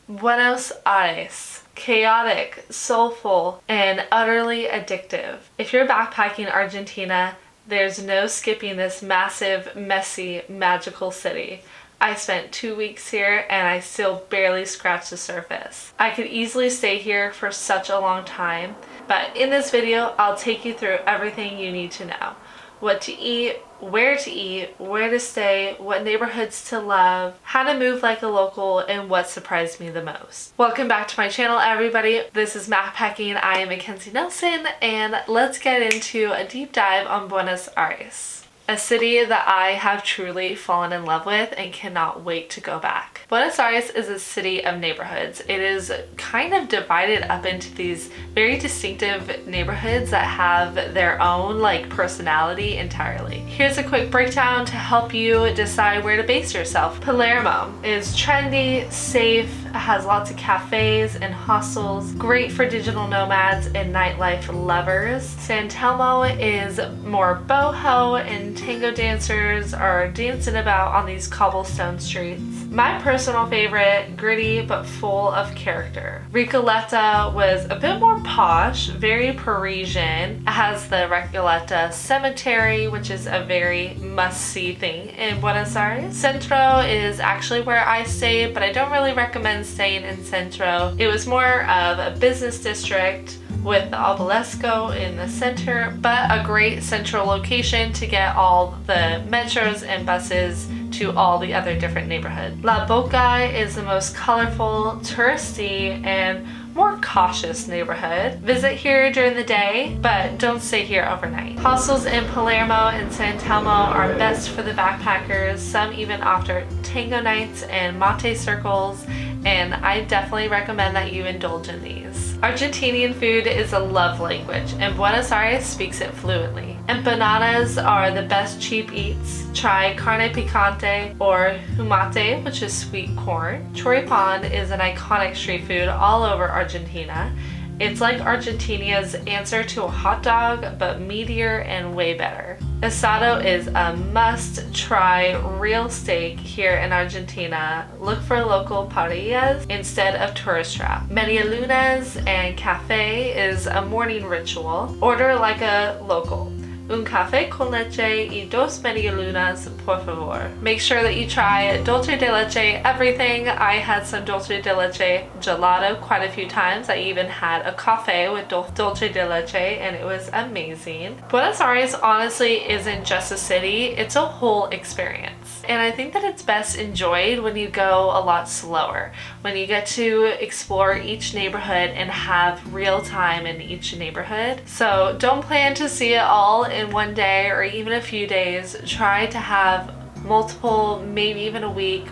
Buenos Aires. Chaotic, soulful, and utterly addictive. If you're backpacking Argentina, there's no skipping this massive, messy, magical city. I spent 2 weeks here and I still barely scratched the surface. I could easily stay here for such a long time, but in this video, I'll take you through everything you need to know. What to eat, where to stay, what neighborhoods to love, how to move like a local, and what surprised me the most. Welcome back to my channel, everybody. This is MackPacking. I am Mackenzie Nelson, and let's get into a deep dive on Buenos Aires. A city that I have truly fallen in love with and cannot wait to go back. Buenos Aires is a city of neighborhoods. It is kind of divided up into these very distinctive neighborhoods that have their own personality entirely. Here's a quick breakdown to help you decide where to base yourself. Palermo is trendy, safe, has lots of cafes and hostels, great for digital nomads and nightlife lovers. San Telmo is more boho and tango dancers are dancing about on these cobblestone streets. My personal favorite, gritty but full of character. Recoleta was a bit more posh, very Parisian. It has the Recoleta Cemetery, which is a very must-see thing in Buenos Aires. Centro is actually where I stayed, but I don't really recommend staying in Centro. It was more of a business district with the Obelisco in the center, but a great central location to get all the metros and buses to all the other different neighborhoods. La Boca is the most colorful, touristy, and more cautious neighborhood. Visit here during the day, but don't stay here overnight. Hostels in Palermo and San Telmo are best for the backpackers, some even offer tango nights and mate circles, and I definitely recommend that you indulge in these. Argentinian food is a love language, and Buenos Aires speaks it fluently. Empanadas are the best cheap eats. Try carne picante or humate, which is sweet corn. Choripan is an iconic street food all over Argentina. It's like Argentina's answer to a hot dog, but meatier and way better. Asado is a must-try real steak here in Argentina. Look for local parrillas instead of tourist trap. Medialunas and cafe is a morning ritual. Order like a local. Un café con leche y dos medialunas, por favor. Make sure that you try dulce de leche everything. I had some dulce de leche gelato quite a few times. I even had a cafe with dulce de leche and it was amazing. Buenos Aires honestly isn't just a city, it's a whole experience. And I think that it's best enjoyed when you go a lot slower, when you get to explore each neighborhood and have real time in each neighborhood. So don't plan to see it all in one day or even a few days. Try to have multiple, maybe even a week,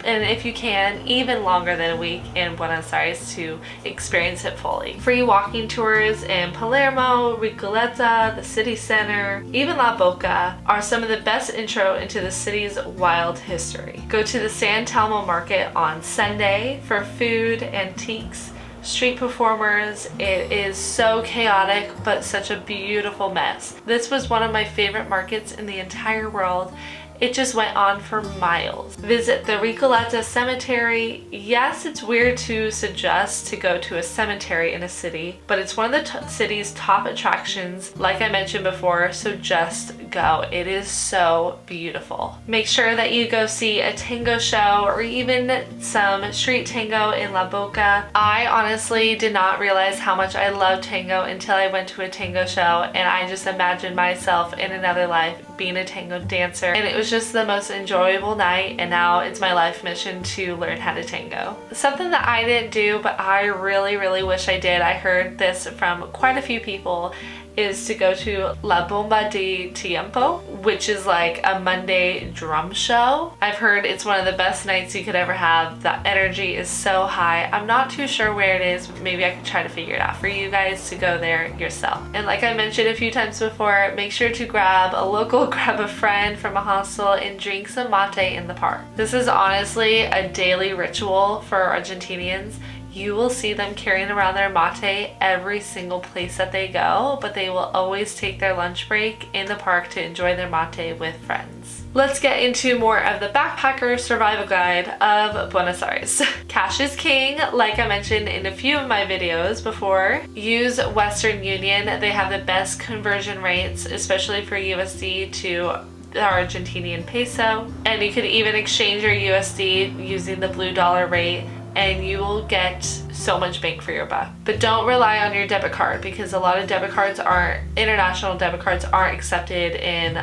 and if you can, even longer than a week in Buenos Aires to experience it fully. Free walking tours in Palermo, Recoleta, the city center, even La Boca are some of the best intro into the city's wild history. Go to the San Telmo market on Sunday for food, antiques, street performers. It is so chaotic, but such a beautiful mess. This was one of my favorite markets in the entire world. It just went on for miles. Visit the Recoleta Cemetery. Yes, it's weird to suggest to go to a cemetery in a city, but it's one of the city's top attractions, like I mentioned before, so just go. It is so beautiful. Make sure that you go see a tango show or even some street tango in La Boca. I honestly did not realize how much I love tango until I went to a tango show, and I just imagined myself in another life being a tango dancer, and it was just the most enjoyable night, and now it's my life mission to learn how to tango. Something that I didn't do, but I really wish I did, I heard this from quite a few people, is to go to La Bomba de Tiempo, which is like a Monday drum show. I've heard it's one of the best nights you could ever have. The energy is so high. I'm not too sure where it is. Maybe I could try to figure it out for you guys to go there yourself. And like I mentioned a few times before, make sure to grab a local, grab a friend from a hostel, and drink some mate in the park. This is honestly a daily ritual for Argentinians. you will see them carrying around their mate every single place that they go, but they will always take their lunch break in the park to enjoy their mate with friends. Let's get into more of the backpacker survival guide of Buenos Aires. Cash is king, like I mentioned in a few of my videos before. Use Western Union. They have the best conversion rates, especially for USD to the Argentinian peso. And you could even exchange your USD using the blue dollar rate, and you will get so much bang for your buck. But don't rely on your debit card, because a lot of international debit cards aren't accepted in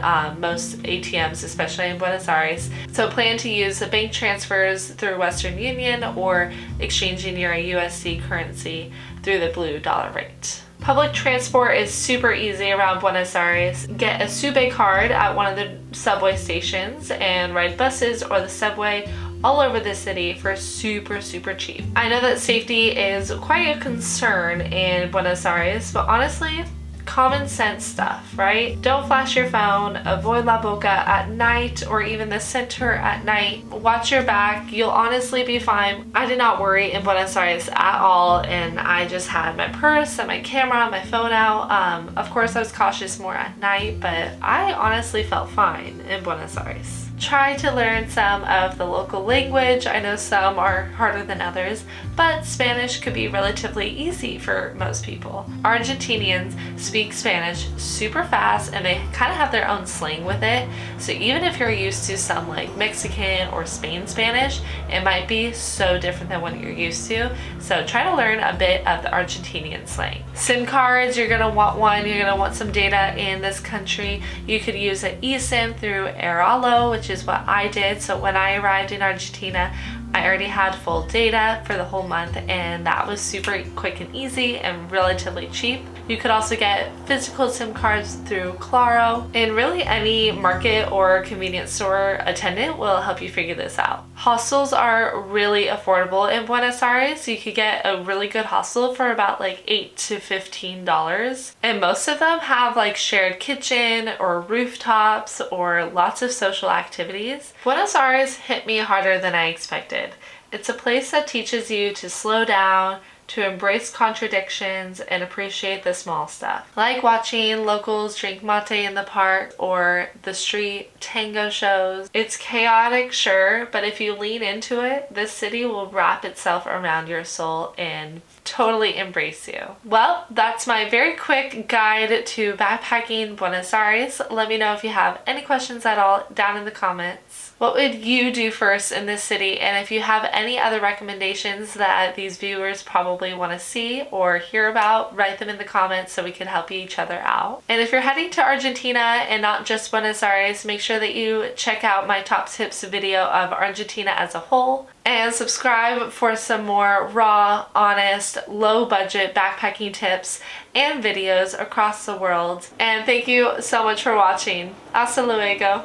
most ATMs, especially in Buenos Aires. So plan to use the bank transfers through Western Union or exchanging your USD currency through the blue dollar rate. Public transport is super easy around Buenos Aires. Get a Sube card at one of the subway stations and ride buses or the subway all over the city for super cheap. I know that safety is quite a concern in Buenos Aires, but honestly, common sense stuff, right? Don't flash your phone, avoid La Boca at night or even the center at night. Watch your back, you'll honestly be fine. I did not worry in Buenos Aires at all, and I just had my purse and my camera, my phone out. Of course I was cautious more at night, but I honestly felt fine in Buenos Aires. Try to learn some of the local language. I know some are harder than others, but Spanish could be relatively easy for most people. Argentinians speak Spanish super fast, and they kind of have their own slang with it. So even if you're used to some like Mexican or Spain Spanish, it might be so different than what you're used to. So try to learn a bit of the Argentinian slang. SIM cards, you're gonna want one. You're gonna want some data in this country. You could use an eSIM through Airalo, which is what I did. So when I arrived in Argentina, I already had full data for the whole month, and that was super quick and easy and relatively cheap. You could also get physical SIM cards through Claro, and really any market or convenience store attendant will help you figure this out. Hostels are really affordable in Buenos Aires. You could get a really good hostel for about like $8 to $15, and most of them have like shared kitchen or rooftops or lots of social activities. Buenos Aires hit me harder than I expected. It's a place that teaches you to slow down, to embrace contradictions, and appreciate the small stuff. Like watching locals drink mate in the park or the street tango shows. It's chaotic, sure, but if you lean into it, this city will wrap itself around your soul and totally embrace you. Well, that's my very quick guide to backpacking Buenos Aires. Let me know if you have any questions at all down in the comments. What would you do first in this city? And if you have any other recommendations that these viewers probably want to see or hear about, write them in the comments so we can help each other out. And if you're heading to Argentina and not just Buenos Aires, make sure that you check out my top tips video of Argentina as a whole, and subscribe for some more raw, honest, low budget backpacking tips and videos across the world. And thank you so much for watching. Hasta luego.